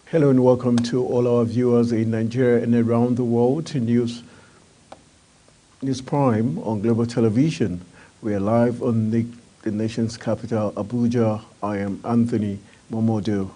Hello and welcome to all our viewers in Nigeria and around the world to News Prime on Global Television. We are live on the nation's capital, Abuja. I am Anthony Momodu.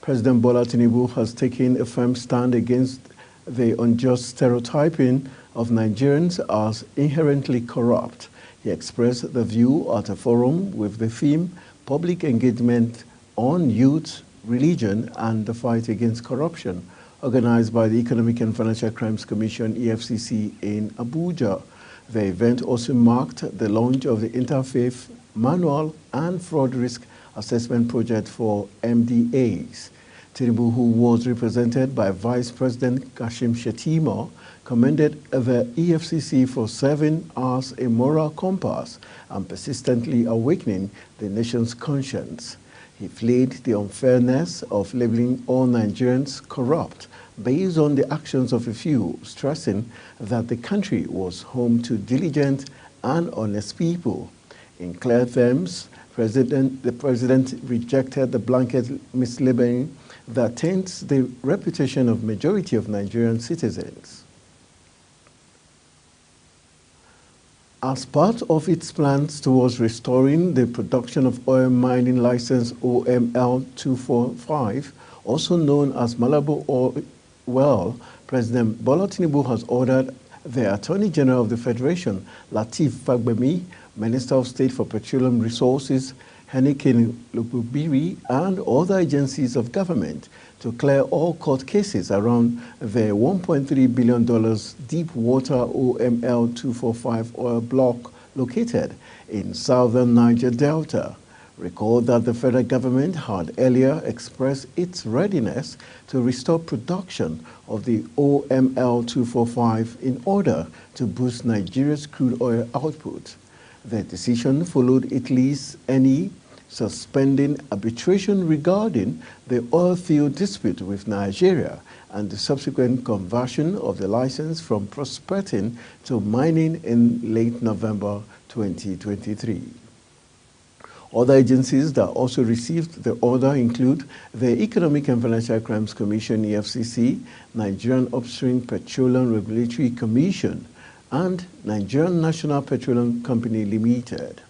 President Bola Tinubu has taken a firm stand against the unjust stereotyping of Nigerians as inherently corrupt. He expressed the view at a forum with the theme Public Engagement on Youth, Religion and the Fight Against Corruption, organized by the Economic and Financial Crimes Commission, EFCC, in Abuja. The event also marked the launch of the Interfaith Manual and Fraud Risk Assessment Project for MDAs. Tinubu, who was represented by Vice President Kashim Shettima, commended the EFCC for serving as a moral compass and persistently awakening the nation's conscience. He fled the unfairness of labeling all Nigerians corrupt based on the actions of a few, stressing that the country was home to diligent and honest people. In clear terms, the president rejected the blanket mislabeling that taints the reputation of majority of Nigerian citizens. As part of its plans towards restoring the production of oil mining license OML 245, also known as Malabo Oil Well, President Bola Tinubu has ordered the Attorney General of the Federation, Lateef Fagbemi, Minister of State for Petroleum Resources, Henneke Lukubiri, and other agencies of government to clear all court cases around the $1.3 billion deep water OML 245 oil block located in southern Niger Delta. Recall that the federal government had earlier expressed its readiness to restore production of the OML 245 in order to boost Nigeria's crude oil output. The decision followed Italy's Eni suspending arbitration regarding the oil field dispute with Nigeria and the subsequent conversion of the license from prospecting to mining in late November 2023. Other agencies that also received the order include the Economic and Financial Crimes Commission, EFCC, Nigerian Upstream Petroleum Regulatory Commission, and Nigerian National Petroleum Company Limited.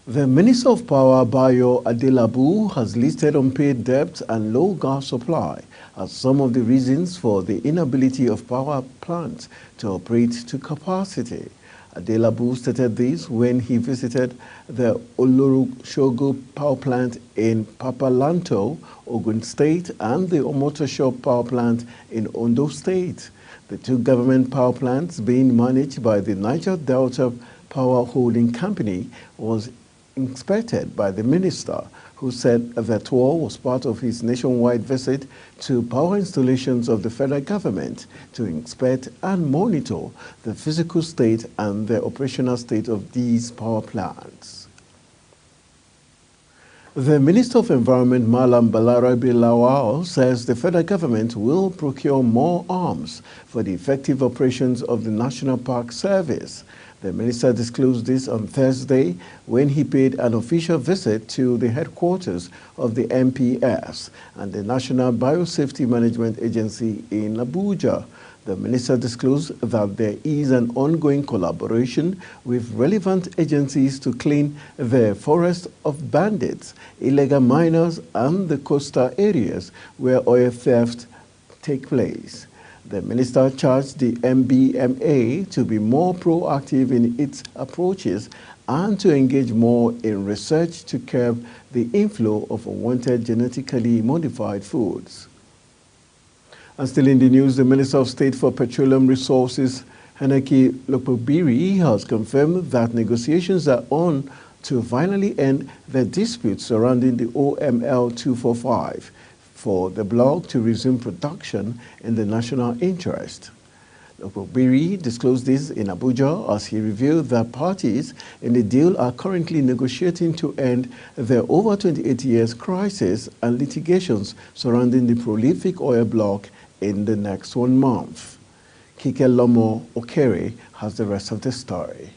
The Minister of Power, Bayo Adelabu, has listed unpaid debt and low gas supply as some of the reasons for the inability of power plants to operate to capacity. Adelabu stated this when he visited the Oloroshogo power plant in Papalanto, Ogun State, and the Omotosho power plant in Ondo State. The two government power plants being managed by the Niger Delta Power Holding Company was inspected by the minister, who said the tour was part of his nationwide visit to power installations of the federal government to inspect and monitor the physical state and the operational state of these power plants. The Minister of Environment, Malam Balarabe Lawal, says the federal government will procure more arms for the effective operations of the National Park Service. The minister disclosed this on Thursday when he paid an official visit to the headquarters of the NPS and the National Biosafety Management Agency in Abuja. The minister disclosed that there is an ongoing collaboration with relevant agencies to clean the forest of bandits, illegal miners, and the coastal areas where oil theft take place. The minister charged the MBMA to be more proactive in its approaches and to engage more in research to curb the inflow of unwanted genetically modified foods. And still in the news, the Minister of State for Petroleum Resources, Henneke Lukubiri, has confirmed that negotiations are on to finally end the dispute surrounding the OML 245 for the block to resume production in the national interest. Lukubiri disclosed this in Abuja as he revealed that parties in the deal are currently negotiating to end the over 28 years crisis and litigations surrounding the prolific oil block in the next 1 month. Kike Lomo Okere has the rest of the story.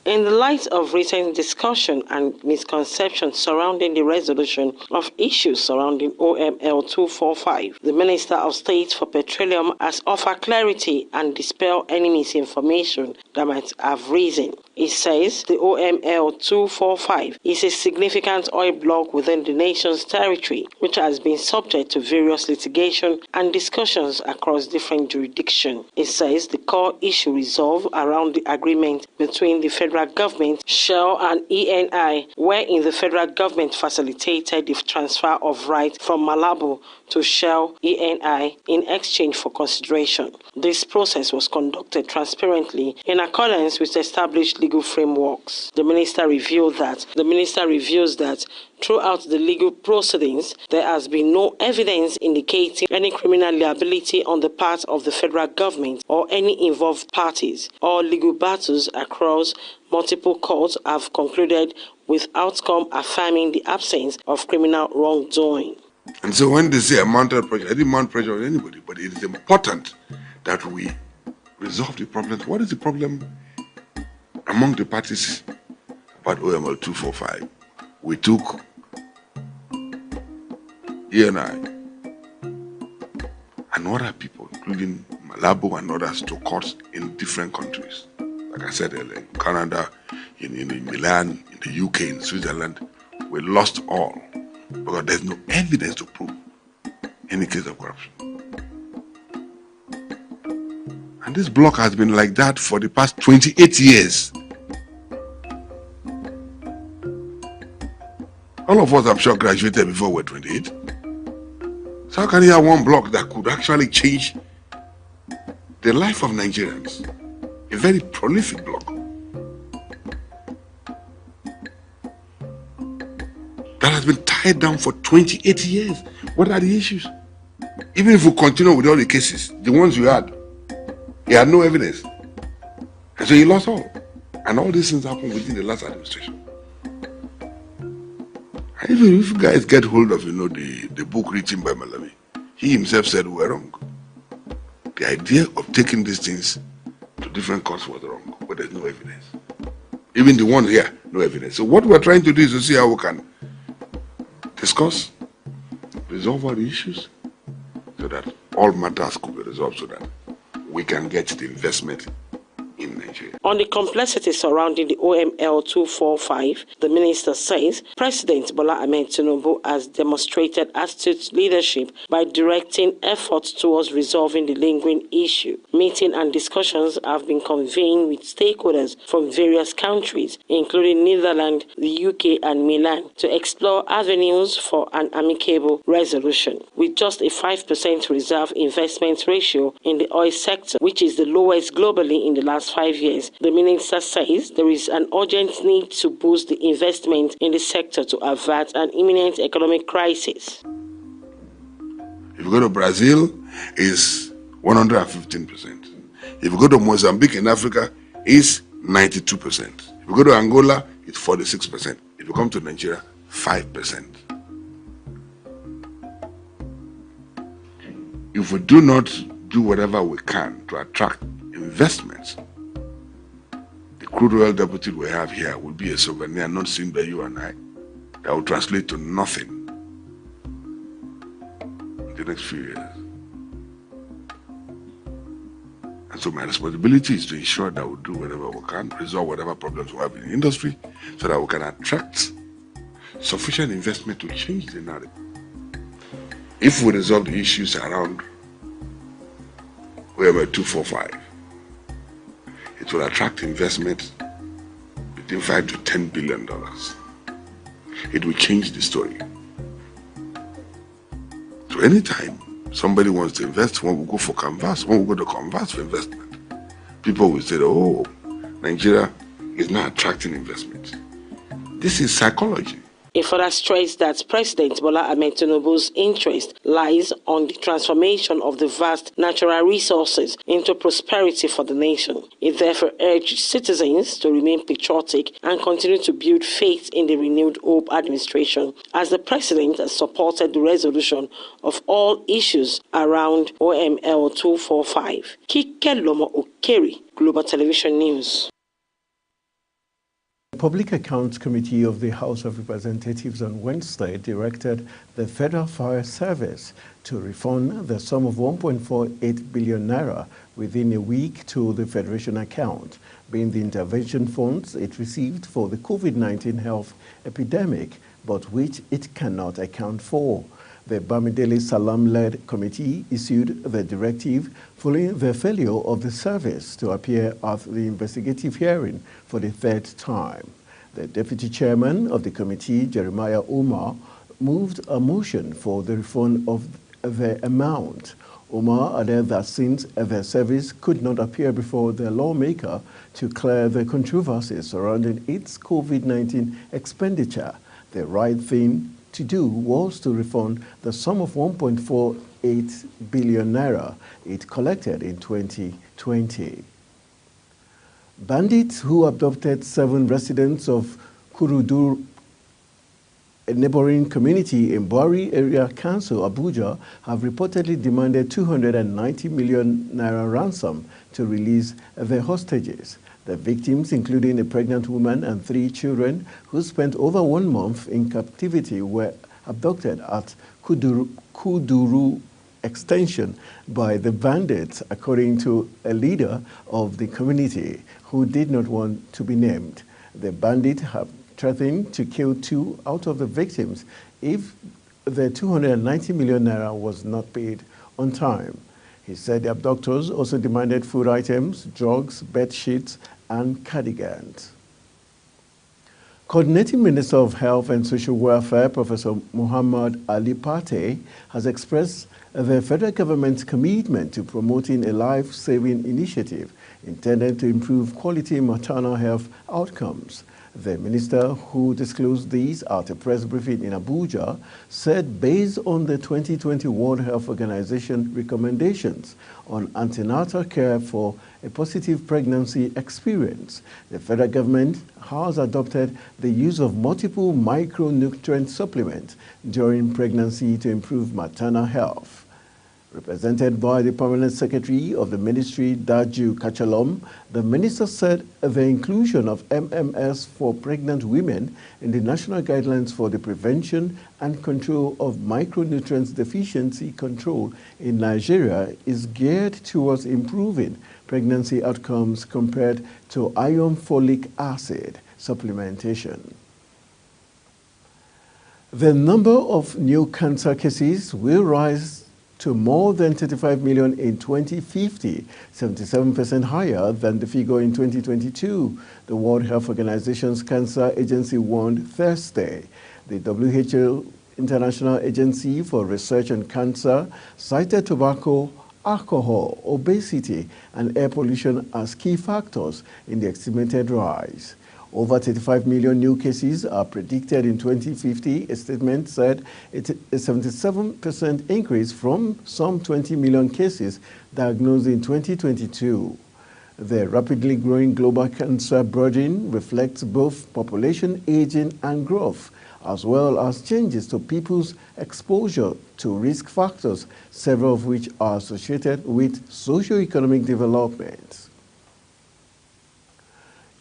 In the light of recent discussion and misconceptions surrounding the resolution of issues surrounding OML 245, the Minister of State for Petroleum has offered clarity and dispel any misinformation that might have risen. It says the OML 245 is a significant oil block within the nation's territory, which has been subject to various litigation and discussions across different jurisdictions. It says the core issue resolved around the agreement between the federal government, Shell and ENI, wherein the federal government facilitated the transfer of rights from Malabo to Shell ENI in exchange for consideration. This process was conducted transparently in accordance with established legal frameworks. The minister revealed that throughout the legal proceedings, there has been no evidence indicating any criminal liability on the part of the federal government or any involved parties. All legal battles across multiple courts have concluded with outcome affirming the absence of criminal wrongdoing. And so when they say I mounted pressure, I didn't mount pressure on anybody, but it is important that we resolve the problems. What is the problem among the parties about OML 245? We took ENI and other people, including Malabo and others, to courts in different countries. Like I said earlier, in Canada, in Milan, in the UK, in Switzerland. We lost all because there's no evidence to prove any case of corruption. And this block has been like that for the past 28 years. All of us, I'm sure, graduated before we're 28. So how can you have one block that could actually change the life of Nigerians? A very prolific block. That has been tied down for 28 years. What are the issues? Even if we continue with all the cases, the ones you had, he had no evidence. And so he lost all. And all these things happened within the last administration. And even if you guys get hold of, the book written by Malami, he himself said we were wrong. The idea of taking these things to different courts was wrong, but there's no evidence. Even the ones here, no evidence. So what we're trying to do is to see how we can discuss, resolve all the issues, so that all matters could be resolved, so that we can get the investment in Nigeria. On the complexity surrounding the OML 245, the minister says President Bola Ahmed Tinubu has demonstrated astute leadership by directing efforts towards resolving the lingering issue. Meetings and discussions have been convened with stakeholders from various countries, including Netherlands, the UK, and Milan, to explore avenues for an amicable resolution. With just a 5% reserve investment ratio in the oil sector, which is the lowest globally in the last 5 years, the minister says there is an urgent need to boost the investment in the sector to avert an imminent economic crisis. If you go to Brazil, it's 115%. If you go to Mozambique in Africa, it's 92%. If you go to Angola, it's 46%. If you come to Nigeria, 5%. If we do not do whatever we can to attract investments, the crude oil deficit we have here will be a souvenir not seen by you and I, that will translate to nothing in the next few years. And so my responsibility is to ensure that we do whatever we can, resolve whatever problems we have in the industry, so that we can attract sufficient investment to change the narrative. If we resolve the issues around OML 245, it will attract investment between $5 to $10 billion. It will change the story. So anytime somebody wants to invest, when we go for canvas, when we go to canvas for investment, people will say, oh, Nigeria is not attracting investment. This is psychology. It further stressed that President Bola Ahmed Tinubu's interest lies on the transformation of the vast natural resources into prosperity for the nation. It therefore urged citizens to remain patriotic and continue to build faith in the renewed Hope administration, as the President has supported the resolution of all issues around OML 245. Kike Lomo Okeri, Global Television News. The Public Accounts Committee of the House of Representatives on Wednesday directed the Federal Fire Service to refund the sum of 1.48 billion naira within a week to the Federation account, being the intervention funds it received for the COVID-19 health epidemic, but which it cannot account for. The Bamidele Salam-led committee issued the directive following the failure of the service to appear at the investigative hearing for the third time. The deputy chairman of the committee, Jeremiah Umar, moved a motion for the refund of the amount. Umar added that since the service could not appear before the lawmaker to clear the controversies surrounding its COVID-19 expenditure, the right thing to do was to refund the sum of 1.48 billion naira it collected in 2020. Bandits who abducted 7 residents of Kurudur, a neighboring community in Bwari Area Council, Abuja, have reportedly demanded 290 million naira ransom to release their hostages. The victims, including a pregnant woman and 3 children who spent over 1 month in captivity, were abducted at Kuduru Extension by the bandits, according to a leader of the community who did not want to be named. The bandits have threatened to kill 2 out of the victims if the 290 million naira was not paid on time. He said the abductors also demanded food items, drugs, bed sheets, and cardigans. Coordinating Minister of Health and Social Welfare, Professor Muhammad Ali Pate, has expressed the federal government's commitment to promoting a life-saving initiative intended to improve quality maternal health outcomes. The minister, who disclosed these at a press briefing in Abuja, said based on the 2020 World Health Organization recommendations on antenatal care for a positive pregnancy experience, the federal government has adopted the use of multiple micronutrient supplements during pregnancy to improve maternal health. Represented by the Permanent Secretary of the Ministry, Daju Kachalom, the minister said the inclusion of MMS for pregnant women in the National Guidelines for the Prevention and Control of Micronutrients Deficiency Control in Nigeria is geared towards improving pregnancy outcomes compared to iron folic acid supplementation. The number of new cancer cases will rise to more than 35 million in 2050, 77% higher than the figure in 2022, the World Health Organization's Cancer Agency warned Thursday. The WHO International Agency for Research on Cancer cited tobacco, alcohol, obesity, and air pollution as key factors in the estimated rise. Over 35 million new cases are predicted in 2050, a statement said. It's a 77% increase from some 20 million cases diagnosed in 2022. The rapidly growing global cancer burden reflects both population aging and growth, as well as changes to people's exposure to risk factors, several of which are associated with socio-economic development.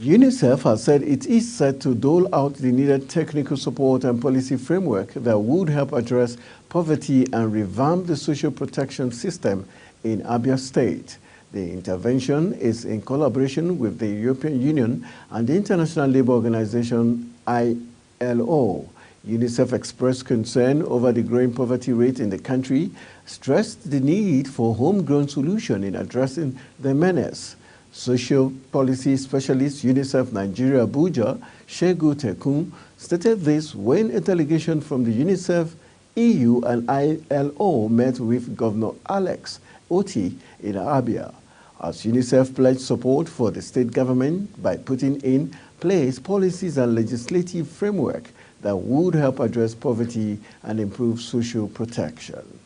UNICEF has said it is set to dole out the needed technical support and policy framework that would help address poverty and revamp the social protection system in Abia State. The intervention is in collaboration with the European Union and the International Labour Organization, ILO. UNICEF expressed concern over the growing poverty rate in the country, stressed the need for homegrown solution in addressing the menace. Social policy specialist UNICEF Nigeria Abuja, Shegu Tekun, stated this when a delegation from the UNICEF, EU and ILO met with Governor Alex Oti in Abia, as UNICEF pledged support for the state government by putting in place policies and legislative framework that would help address poverty and improve social protection.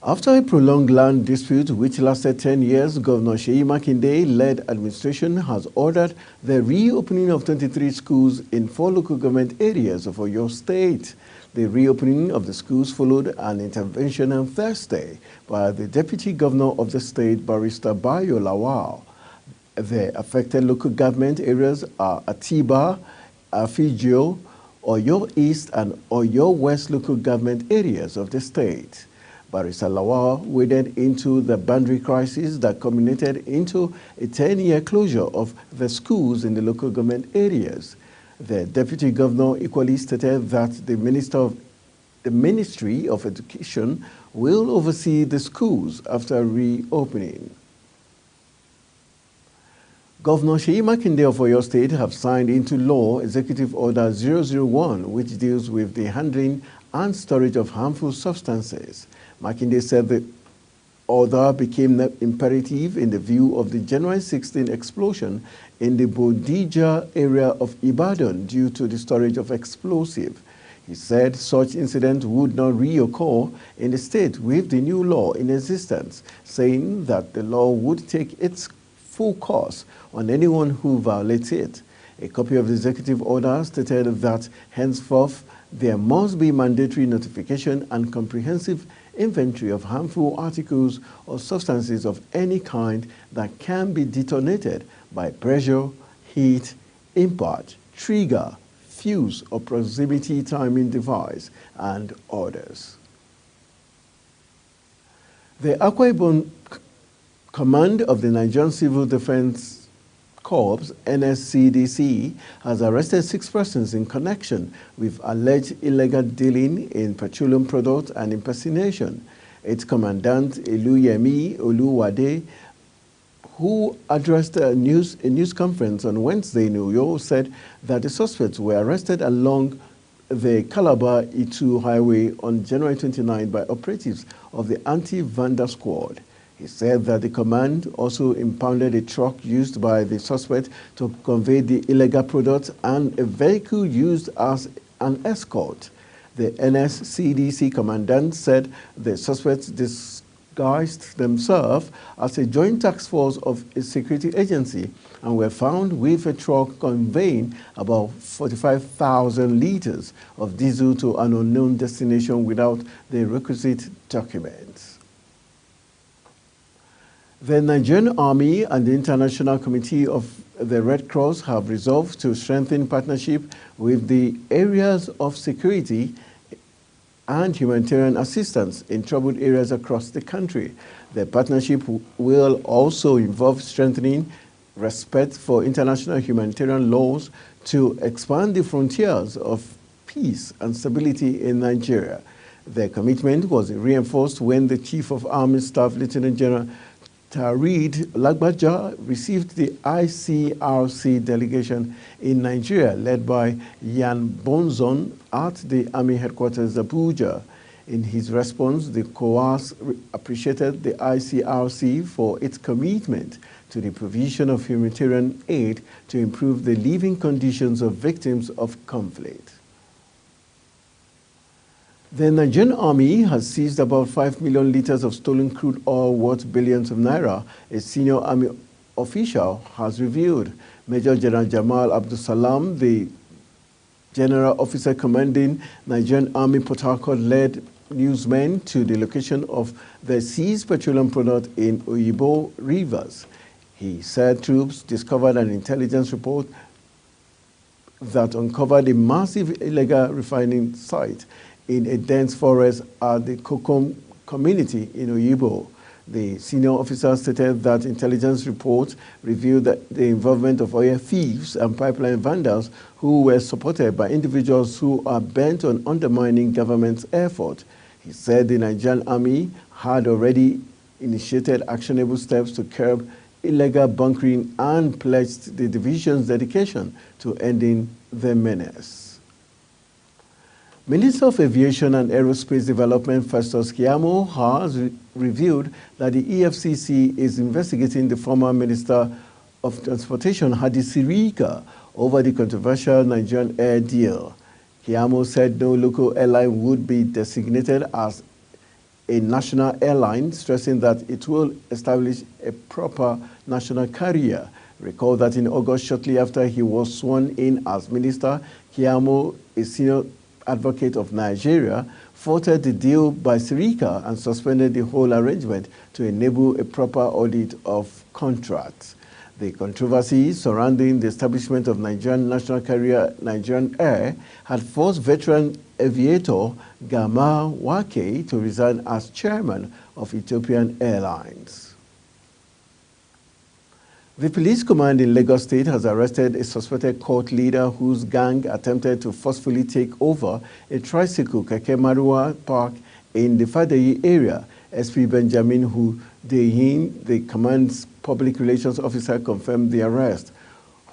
After a prolonged land dispute which lasted 10 years, Governor Seyi Makinde-led administration has ordered the reopening of 23 schools in 4 local government areas of Oyo State. The reopening of the schools followed an intervention on Thursday by the Deputy Governor of the state, Barrister Bayo Lawal. The affected local government areas are Atiba, Afigio, Oyo East and Oyo West local government areas of the state. Barrister Lawal waded into the boundary crisis that culminated into a 10-year closure of the schools in the local government areas. The deputy governor equally stated that the Ministry of Education will oversee the schools after reopening. Governor Seyi Makinde of Oyo State have signed into law Executive Order 001, which deals with the handling and storage of harmful substances. Makinde said the order became imperative in the view of the January 16 explosion in the Bodija area of Ibadan due to the storage of explosive. He said such incident would not reoccur in the state with the new law in existence, saying that the law would take its full course on anyone who violates it. A copy of the executive order stated that henceforth there must be mandatory notification and comprehensive inventory of harmful articles or substances of any kind that can be detonated by pressure, heat, impact, trigger, fuse or proximity timing device, and others. The Akwa Ibom Command of the Nigerian Civil Defense Corps, NSCDC, has arrested 6 persons in connection with alleged illegal dealing in petroleum products and impersonation. Its commandant, Eluyemi Oluwade, who addressed a news conference on Wednesday in Uyo, said that the suspects were arrested along the Calabar-Itu Highway on January 29 by operatives of the Anti-Vandal Squad. He said that the command also impounded a truck used by the suspect to convey the illegal products and a vehicle used as an escort. The NSCDC commandant said the suspects disguised themselves as a joint task force of a security agency and were found with a truck conveying about 45,000 liters of diesel to an unknown destination without the requisite documents. The Nigerian Army and the International Committee of the Red Cross have resolved to strengthen partnership with the areas of security and humanitarian assistance in troubled areas across the country. The partnership will also involve strengthening respect for international humanitarian laws to expand the frontiers of peace and stability in Nigeria. The commitment was reinforced when the Chief of Army Staff, Lieutenant General Tarid Lagbaja, received the ICRC delegation in Nigeria led by Yan Bonzon at the Army headquarters Abuja. In his response, the COAS appreciated the ICRC for its commitment to the provision of humanitarian aid to improve the living conditions of victims of conflict. The Nigerian Army has seized about 5 million liters of stolen crude oil worth billions of naira, a senior Army official has revealed. Major General Jamal Abdulsalam, the General Officer commanding Nigerian Army Port Harcourt, led newsmen to the location of the seized petroleum product in Oyibo Rivers. He said troops discovered an intelligence report that uncovered a massive illegal refining site in a dense forest at the Kokom community in Oyibo. The senior officer stated that intelligence reports revealed that the involvement of oil thieves and pipeline vandals who were supported by individuals who are bent on undermining government's effort. He said the Nigerian Army had already initiated actionable steps to curb illegal bunkering and pledged the division's dedication to ending the menace. Minister of Aviation and Aerospace Development Festus Keyamo has revealed that the EFCC is investigating the former Minister of Transportation Hadi Sirika over the controversial Nigerian Air deal. Keyamo said no local airline would be designated as a national airline, stressing that it will establish a proper national carrier. Recall that in August, shortly after he was sworn in as minister, Keyamo, a senior advocate of Nigeria, faulted the deal by Sirika and suspended the whole arrangement to enable a proper audit of contracts. The controversy surrounding the establishment of Nigerian national carrier Nigerian Air had forced veteran aviator Gama Wake to resign as chairman of Ethiopian Airlines. The police command in Lagos State has arrested a suspected cult leader whose gang attempted to forcefully take over a tricycle Keke Marua park in the Fadeyi area. SP Benjamin Hundeyin, the command's public relations officer, confirmed the arrest.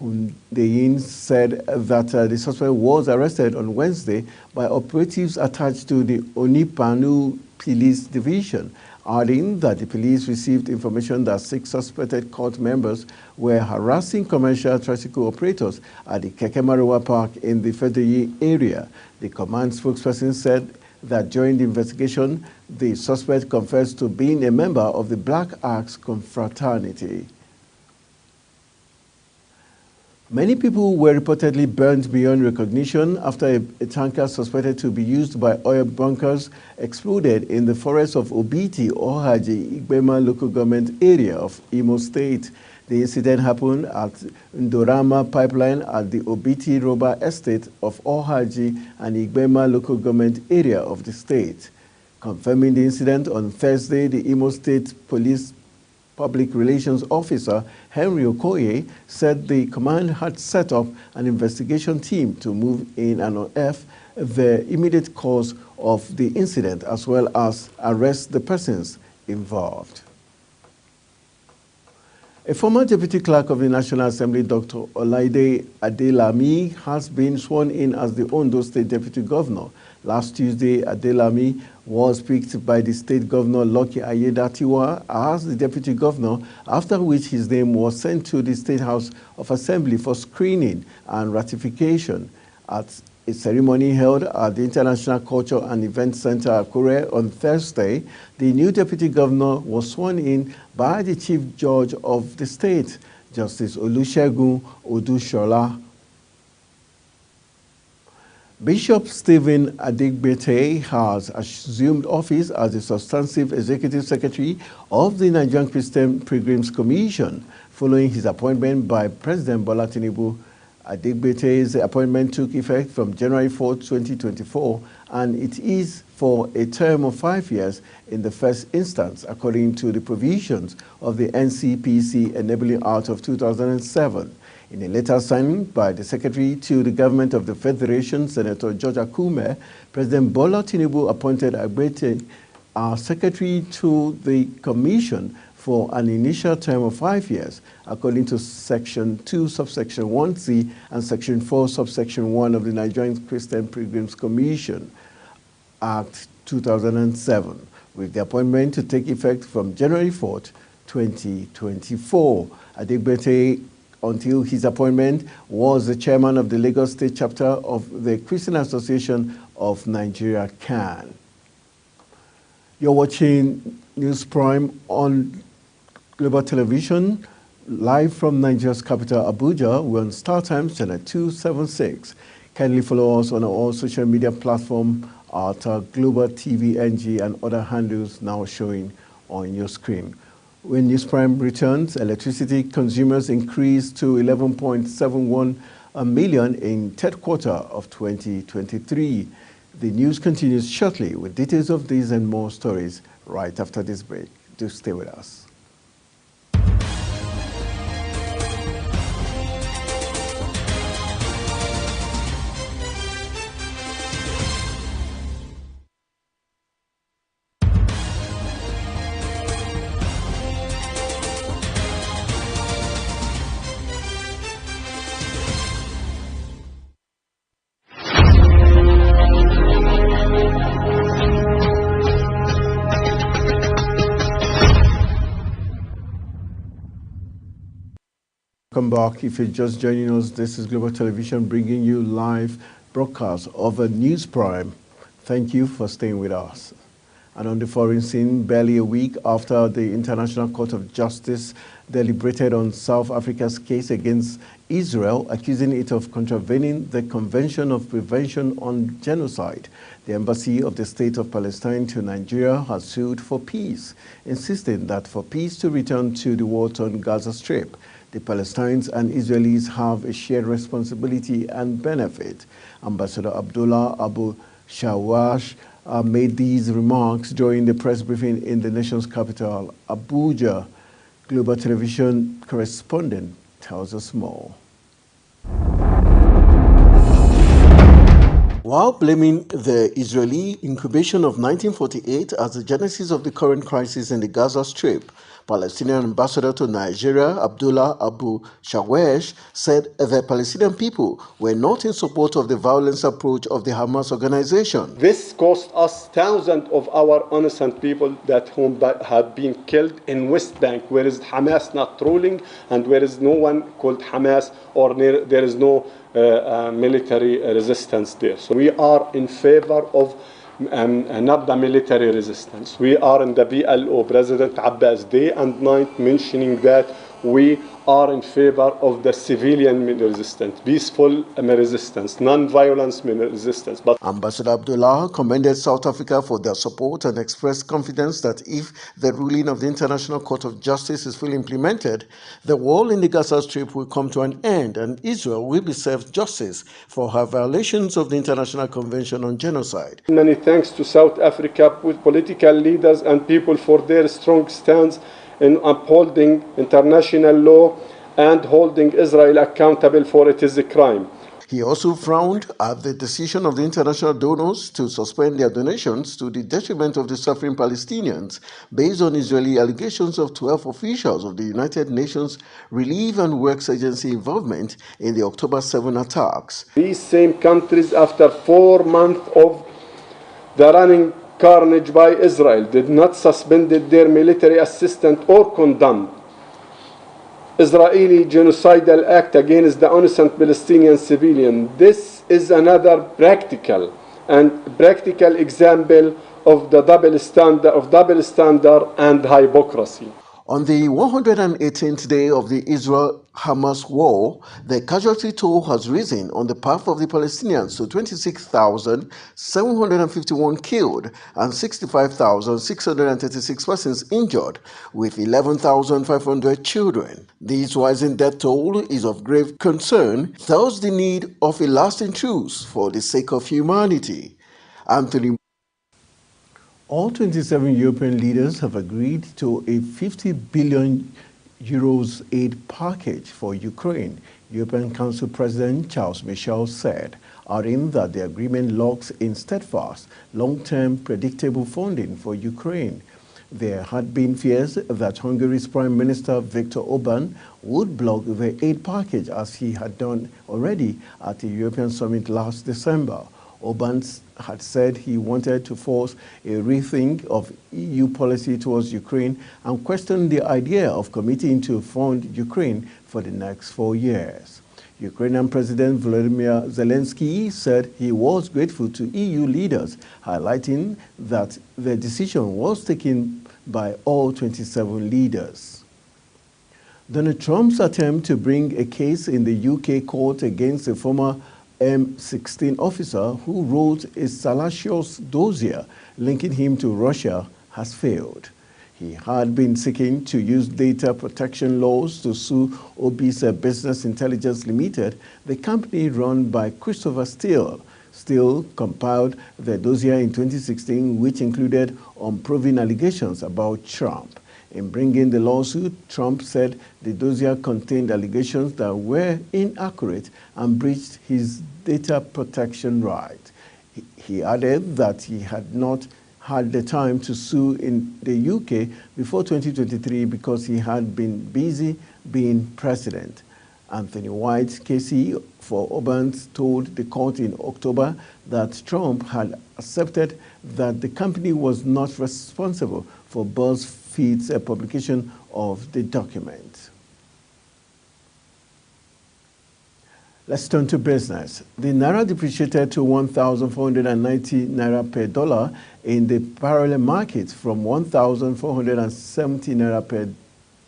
Hundeyin said that the suspect was arrested on Wednesday by operatives attached to the Onipanu Police Division, adding that the police received information that 6 suspected cult members were harassing commercial tricycle operators at the Keke Marua Park in the Fadeyi area. The command spokesperson said that during the investigation, the suspect confessed to being a member of the Black Axe confraternity. Many people were reportedly burned beyond recognition after a tanker suspected to be used by oil bunkers exploded in the forest of Obiti, Ohaji, Igbema local government area of Imo State. The incident happened at Ndorama pipeline at the Obiti Roba estate of Ohaji and Igbema local government area of the state. Confirming the incident on Thursday, the Imo State Police Public Relations Officer Henry Okoye said the command had set up an investigation team to move in and unearth the immediate cause of the incident as well as arrest the persons involved. A former deputy clerk of the National Assembly, Dr. Olaide Adelami, has been sworn in as the Ondo State Deputy Governor. Last Tuesday, Adelami was picked by the state governor, Lucky Ayedatiwa, as the deputy governor, after which his name was sent to the State House of Assembly for screening and ratification. At a ceremony held at the International Culture and Event Center, Akure, on Thursday, the new deputy governor was sworn in by the chief judge of the state, Justice Olusegun Odushola. Bishop Stephen Adigbete has assumed office as the substantive executive secretary of the Nigerian Christian Pilgrims Commission, following his appointment by President Bola Tinubu. Adigbete's appointment took effect from January 4, 2024, and it is for a term of 5 years in the first instance, according to the provisions of the NCPC Enabling Act of 2007. In a letter signed by the Secretary to the Government of the Federation, Senator George Akume, President Bola Tinubu appointed Agbete as Secretary to the Commission for an initial term of 5 years, according to Section 2, subsection 1C and Section 4, subsection 1 of the Nigerian Christian Pilgrims Commission Act 2007, with the appointment to take effect from January 4, 2024. Adigbete, until his appointment, was the chairman of the Lagos State chapter of the Christian Association of Nigeria, CAN. You're watching News Prime on Global Television, live from Nigeria's capital, Abuja. We're on StarTimes channel 276. Kindly follow us on all social media platforms at Global TV NG and other handles now showing on your screen. When News Prime returns, electricity consumers increased to 11.71 million in third quarter of 2023. The news continues shortly with details of these and more stories right after this break. Do stay with us. Welcome back. If you're just joining us, this is Global Television bringing you live broadcast of a News Prime. Thank you for staying with us. And on the foreign scene, barely a week after the International Court of Justice deliberated on South Africa's case against Israel, accusing it of contravening the Convention of Prevention on Genocide, the Embassy of the State of Palestine to Nigeria has sued for peace, insisting that for peace to return to the war-torn Gaza Strip, The Palestinians and Israelis have a shared responsibility and benefit. Ambassador Abdullah Abu Shawash made these remarks during the press briefing in the nation's capital, Abuja. Global Television correspondent tells us more. While blaming the Israeli incubation of 1948 as the genesis of the current crisis in the Gaza Strip, Palestinian ambassador to Nigeria, Abdullah Abu Shawash, said the Palestinian people were not in support of the violence approach of the Hamas organization. This cost us thousands of our innocent people that have been killed in West Bank, where is Hamas not ruling and where is no one called Hamas, or there is no military resistance there. So we are in favor of not the military resistance. We are in the PLO, President Abbas, day and night mentioning that we are in favor of the civilian resistance, peaceful resistance, non-violence resistance. But Ambassador Abdullah commended South Africa for their support and expressed confidence that if the ruling of the International Court of Justice is fully implemented, the war in the Gaza Strip will come to an end and Israel will be served justice for her violations of the International Convention on Genocide. Many thanks to South Africa with political leaders and people for their strong stance in upholding international law and holding Israel accountable for its crime. He also frowned at the decision of the international donors to suspend their donations to the detriment of the suffering Palestinians based on Israeli allegations of 12 officials of the United Nations Relief and Works Agency involvement in the October 7 attacks. These same countries, after 4 months of the running carnage by Israel, did not suspend their military assistance or condemn Israeli genocidal act against the innocent Palestinian civilian. This is another practical example of the double standard and hypocrisy. On the 118th day of the Israel-Hamas war, the casualty toll has risen on the part of the Palestinians to 26,751 killed and 65,636 persons injured, with 11,500 children. This rising death toll is of grave concern, thus the need of a lasting truce for the sake of humanity. Anthony. All 27 European leaders have agreed to a 50 billion euros aid package for Ukraine, European Council President Charles Michel said, adding that the agreement locks in steadfast, long-term, predictable funding for Ukraine. There had been fears that Hungary's Prime Minister Viktor Orban would block the aid package as he had done already at the European Summit last December. Orban had said he wanted to force a rethink of EU policy towards Ukraine and questioned the idea of committing to fund Ukraine for the next 4 years. Ukrainian President Volodymyr Zelensky said he was grateful to EU leaders, highlighting that the decision was taken by all 27 leaders. Donald Trump's attempt to bring a case in the UK court against a former M16 officer who wrote a salacious dossier linking him to Russia has failed. He had been seeking to use data protection laws to sue Obis Business Intelligence Limited, the company run by Christopher Steele. Steele compiled the dossier in 2016, which included unproven allegations about Trump. In bringing the lawsuit, Trump said the dossier contained allegations that were inaccurate and breached his data protection right. He added that he had not had the time to sue in the UK before 2023 because he had been busy being president. Anthony White, KC for Orban, told the court in October that Trump had accepted that the company was not responsible for BuzzFeed's publication of the document. Let's turn to business. The Naira depreciated to 1,490 Naira per dollar in the parallel market from 1,470 Naira per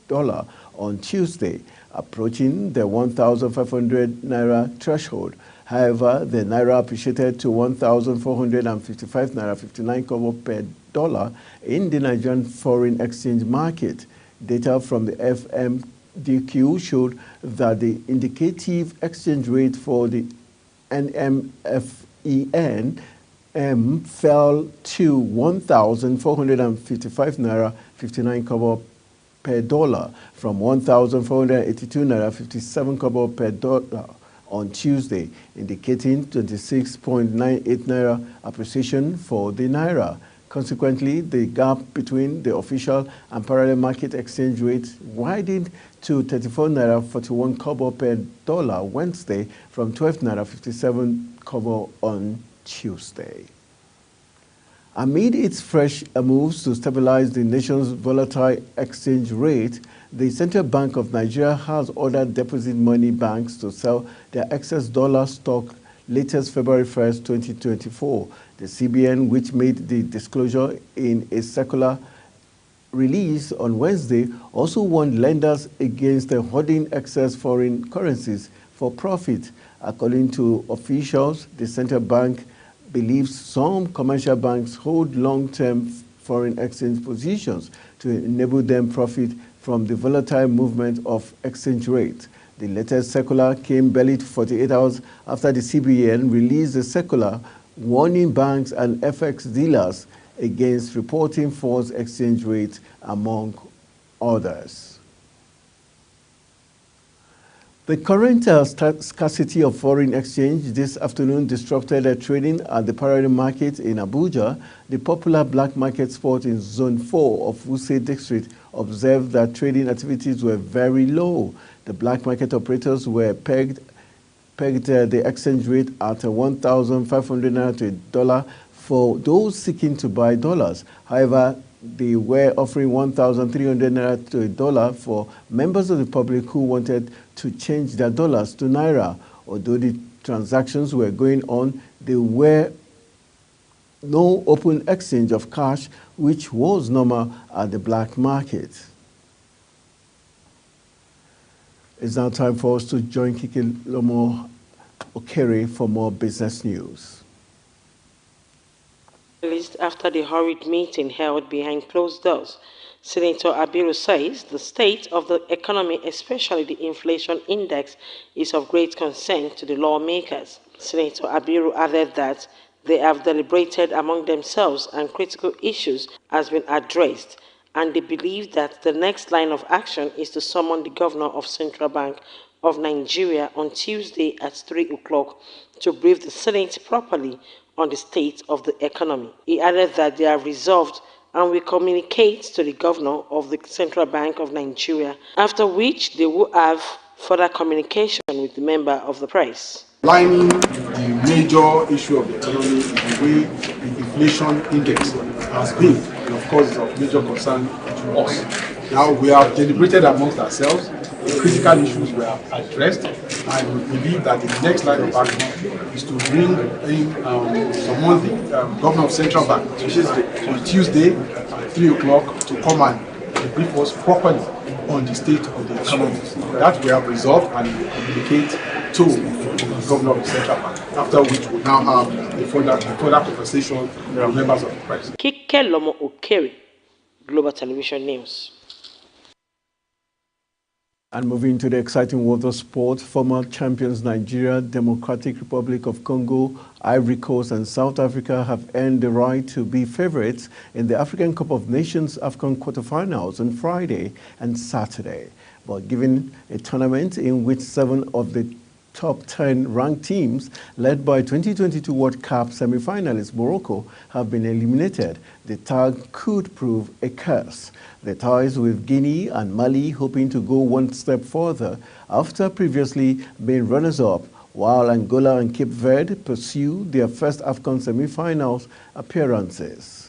dollar on Tuesday, approaching the 1,500 Naira threshold. However, the Naira appreciated to 1,455 Naira 59 kobo per dollar in the Nigerian foreign exchange market. Data from the DQ showed that the indicative exchange rate for the NMFEN fell to 1,455 naira 59 kobo per dollar from 1,482 naira 57 kobo per dollar on Tuesday, indicating 26.98 naira appreciation for the naira. Consequently, the gap between the official and parallel market exchange rate widened to 34 naira 41 kobo per dollar Wednesday from 12 naira 57 kobo on Tuesday. Amid its fresh moves to stabilize the nation's volatile exchange rate, the Central Bank of Nigeria has ordered deposit money banks to sell their excess dollar stock latest February 1st, 2024. The CBN, which made the disclosure in a circular release on Wednesday, also warned lenders against holding excess foreign currencies for profit. According to officials, the central bank believes some commercial banks hold long-term foreign exchange positions to enable them profit from the volatile movement of exchange rate. The latest circular came barely 48 hours after the CBN released a circular warning banks and FX dealers against reporting false exchange rates, among others. The current scarcity of foreign exchange this afternoon disrupted trading at the parallel market in Abuja. The popular black market spot in Zone 4 of Wuse District observed that trading activities were very low. The black market operators were pegged the exchange rate at 1,500 naira to $1 for those seeking to buy dollars. However, they were offering 1,300 naira to $1 for members of the public who wanted to change their dollars to naira. Although the transactions were going on, there were no open exchange of cash, which was normal at the black market. It's now time for us to join Kike Lomo Okere for more business news. After the hurried meeting held behind closed doors, Senator Abiru says the state of the economy, especially the inflation index, is of great concern to the lawmakers. Senator Abiru added that they have deliberated among themselves and critical issues has been addressed, and they believe that the next line of action is to summon the Governor of Central Bank of Nigeria on Tuesday at 3 o'clock to brief the Senate properly on the state of the economy. He added that they are resolved and will communicate to the Governor of the Central Bank of Nigeria, after which they will have further communication with the member of the press. Lining the major issue of the economy is the way the inflation index has been, and of course it's of major concern to us. Now we have deliberated amongst ourselves, the critical issues were addressed, and we believe that the next line of action is to bring in someone, the Governor of Central Bank, on Tuesday at 3 o'clock to come and brief us properly on the state of the economy. That we have resolved and we communicate to the Governor of the Central Bank, after which we now have a further conversation with members of the press. Kike Lomo Okere, Global Television News. And moving to the exciting world of sport, former champions Nigeria, Democratic Republic of Congo, Ivory Coast and South Africa have earned the right to be favorites in the African Cup of Nations AFCON quarterfinals on Friday and Saturday. But given a tournament in which 7 of the top 10 ranked teams, led by 2022 World Cup semi-finalist Morocco, have been eliminated, the tag could prove a curse. The ties with Guinea and Mali hoping to go one step further after previously being runners-up, while Angola and Cape Verde pursue their first AFCON semi-finals appearances.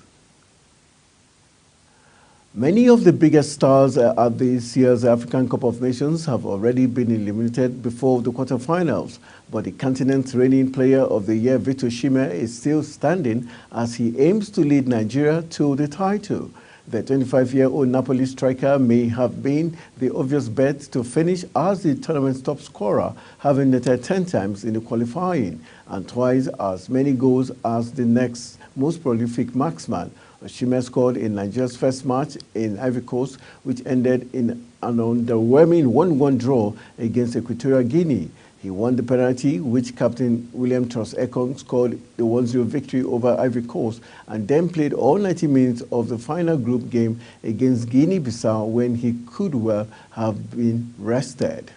Many of the biggest stars at this year's African Cup of Nations have already been eliminated before the quarterfinals, but the continent's reigning player of the year, Victor Osimhen, is still standing as he aims to lead Nigeria to the title. The 25-year-old Napoli striker may have been the obvious bet to finish as the tournament's top scorer, having netted 10 times in the qualifying and twice as many goals as the next most prolific marksman. Osimhen scored in Nigeria's first match in Ivory Coast, which ended in an underwhelming 1-1 draw against Equatorial Guinea. He won the penalty, which Captain William Troost-Ekong scored the 1-0 victory over Ivory Coast, and then played all 90 minutes of the final group game against Guinea-Bissau when he could well have been rested.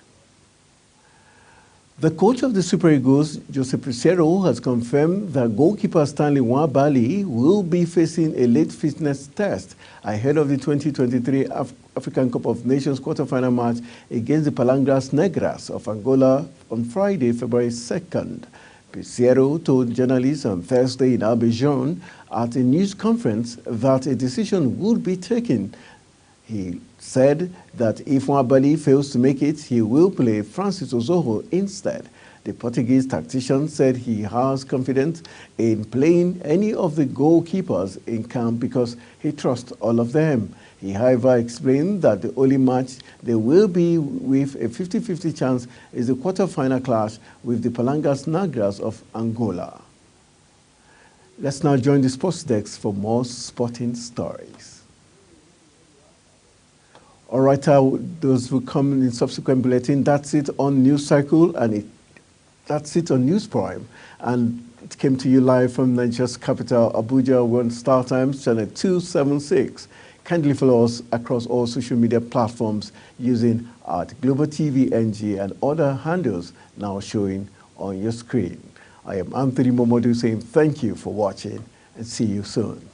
The coach of the Super Eagles, Jose Peseiro, has confirmed that goalkeeper Stanley Nwabali will be facing a late fitness test ahead of the 2023 African Cup of Nations quarter-final match against the Palangras Negras of Angola on Friday, February 2nd. Peseiro told journalists on Thursday in Abidjan at a news conference that a decision would be taken. He said that if Nwabali fails to make it, he will play Francis Ozoho instead. The Portuguese tactician said he has confidence in playing any of the goalkeepers in camp because he trusts all of them. He, however, explained that the only match they will be with a 50-50 chance is the quarter-final clash with the Palangras Negras of Angola. Let's now join the sports desk for more sporting stories. All right, those will come in subsequent bulletin. That's it on News Cycle, and that's it on News Prime. And it came to you live from Nigeria's capital, Abuja, on Star Times, channel 276. Kindly follow us across all social media platforms using Global TV NG and other handles now showing on your screen. I am Anthony Momodu saying thank you for watching and see you soon.